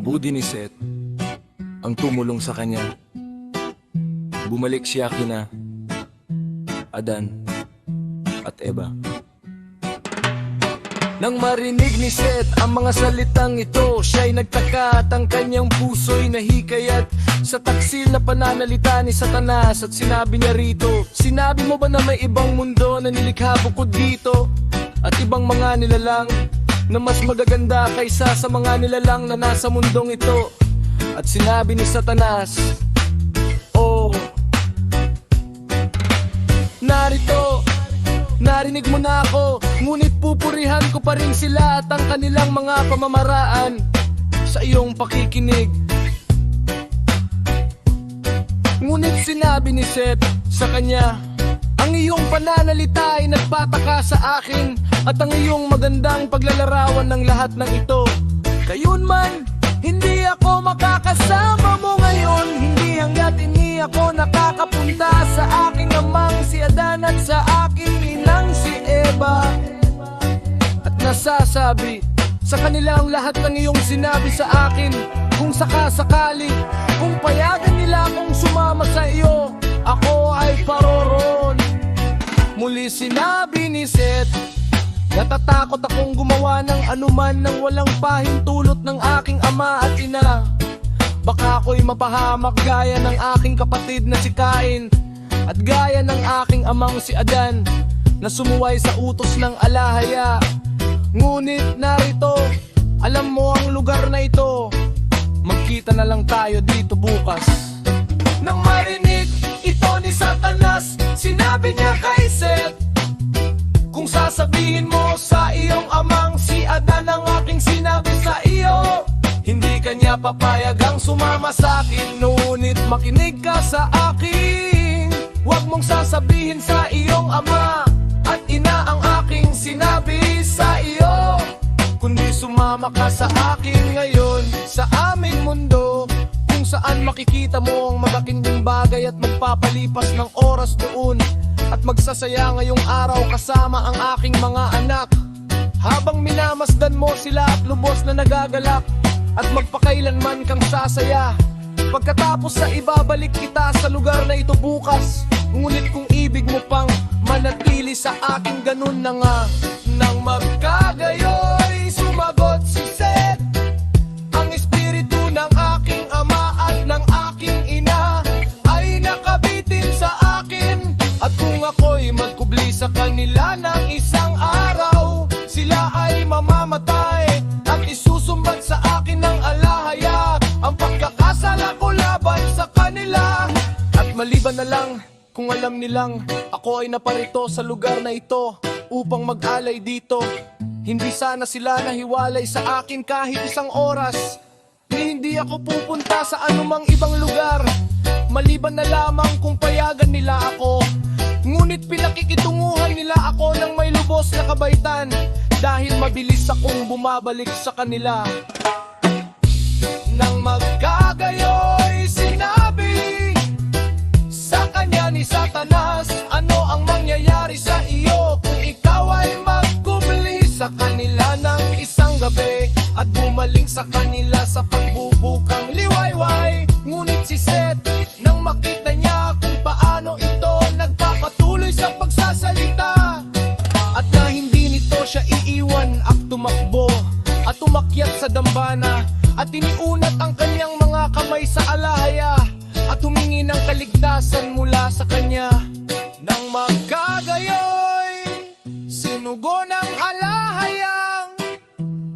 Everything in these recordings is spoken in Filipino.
budi ni Seth ang tumulong sa kanya. Bumalik siya kina Adan at Eva. Nang marinig ni Seth ang mga salitang ito, siya'y nagtaka at ang kanyang puso'y nahikayat sa taksil na pananalita ni Satanas. At sinabi niya rito, sinabi mo ba na may ibang mundo na nilikha bukod dito? At ibang mga nilalang na mas magaganda kaysa sa mga nilalang na nasa mundong ito? At sinabi ni Satanas, oh, narito, narinig mo na ako, ngunit pupurihan ko pa rin sila at ang kanilang mga pamamaraan sa iyong pakikinig. Ngunit sinabi ni Seth sa kanya, ang iyong pananalita ay nagpataka sa akin, at ang iyong magandang paglalarawan ng lahat ng ito. Gayunman, hindi ako makakasama mo ngayon, hindi hanggat hindi ako nakakapunta sa aking amang si Adan at sa aking inang si Eva. At nasasabi sa kanila ang lahat ng iyong sinabi sa akin. Kung sakasakali, kung payagan nila akong sumama sa iyo, ako ay paroroon. Muli sinabi ni Seth, natatakot akong gumawa ng anuman nang walang pahintulot ng aking ama at ina. Baka ako'y mapahamak gaya ng aking kapatid na si Cain, at gaya ng aking amang si Adan na sumuway sa utos ng alahaya. Ngunit narito, alam mo ang lugar na ito, magkita na lang tayo dito bukas. Nang marinig ito ni Satanas, sinabi niya kay Seth, kung sasabihin mo sa iyong amang si Adan ang aking sinabi sa iyo, hindi kanya papayagang sumama sa akin. Ngunit makinig ka sa akin, huwag mong sasabihin sa iyong ama at ina ang aking sinabi sa iyo, kundi sumama ka sa akin ngayon sa aming mundo, kung saan makikita mo ang magagandang bagay at magpapalipas ng oras doon, at magsasaya ngayong araw kasama ang aking mga anak, habang minamasdan mo sila at lubos na nagagalak, at magpakailanman kang sasaya. Pagkatapos sa ibabalik kita sa lugar na ito bukas, ngunit kung ibig mo pang manatili sa aking ganun na nga. Nang magkagayoy, sumagot si Seth, ang espiritu ng aking ama at ng aking ina ay nakabitin sa akin, at kung ako'y magkubli sa kanila ng isang araw, sila ay mamamatay at isusumbat sa akin ng alahaya ang pagkakasala ko laban sa kanila. At maliban na lang kung alam nilang ako ay naparito sa lugar na ito upang mag-alay dito, hindi sana sila nahiwalay sa akin kahit isang oras. Hindi ako pupunta sa anumang ibang lugar, maliban na lamang kung payagan nila ako. Ngunit pinakikitunguhan nila ako ng may lubos na kabaitan, dahil mabilis akong bumabalik sa kanila. Nang magkagayoy, sinabi sa kanya ni Satanas, ano ang mangyayari sa iyo kung ikaw ay magkubli sa kanila ng isang gabi at bumaling sa kanila sa pagbubukang liwayway. Ngunit si Seth, nang makita niya kung paano ito nagpapatuloy sa pagsasalita, at na hindi nito siya iiwan at tumakbo at umakyat sa dambana, at iniunat ang kanyang mga kamay sa alahaya at humingi ng kaligtasan mula sa kanya. Nang magkagayoy, sinugo ng alahayang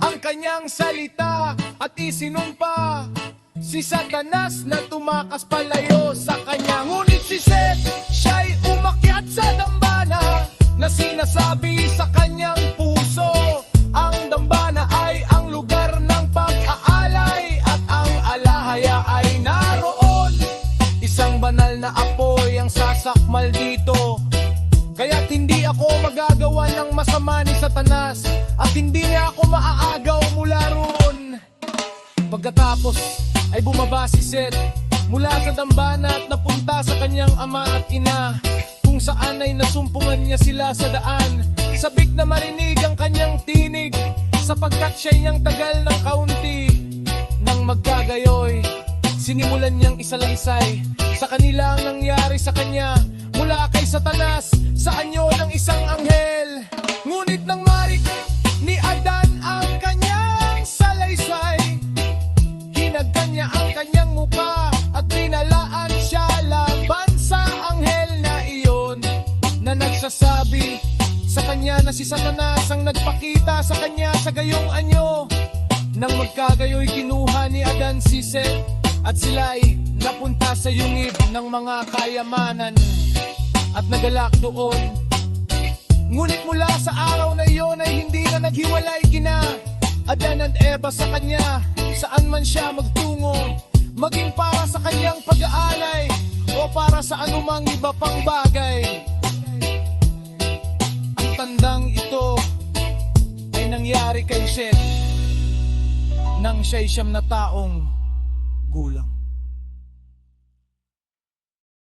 ang kanyang salita at isinumpa si Satanas na tumakas palayo sa kanya. Ngunit si Seth, siya'y umakyat sa dambana na sinasabi sa kanyang puso, ang dambana ay ang lugar ng pag-aalay at ang alahaya ay naroon. Isang banal na apoy ang sasakmal dito, kaya't hindi ako magagawa ng masama ni Satanas, at hindi niya ako maaagaw mula roon. Pagkatapos ay bumaba si Seth mula sa dambana at napunta sa kanyang ama at ina, kung saan ay nasumpungan niya sila sa daan. Sabik na marinig ang kanyang tinig, sapagkat siya'y niyang tagal ng kaunti. Nang Sinimulan niyang isalaysay sa kanilang nangyari sa kanya mula kay Satanas sa anyo ng isang anghel. Ngunit nang marik ni Adan ang kanyang salaysay, hinagdan niya ang kanyang muka at binalaan siya laban sa anghel na iyon, na nagsasabi sa kanya na si Satanas ang nagpakita sa kanya sa gayong anyo. Nang magkagayoy kinuha ni Adan si Seth at sila'y napunta sa yungib ng mga kayamanan at nagalak doon. Ngunit mula sa araw na iyon ay hindi na naghiwalay kina Adan at Eva sa kanya, saan man siya magtungo, maging para sa kanyang pag-aalay o para sa anumang iba pang bagay. Ang tandang ito ay nangyari kay Seth nang siya'y 9 na taong gulang.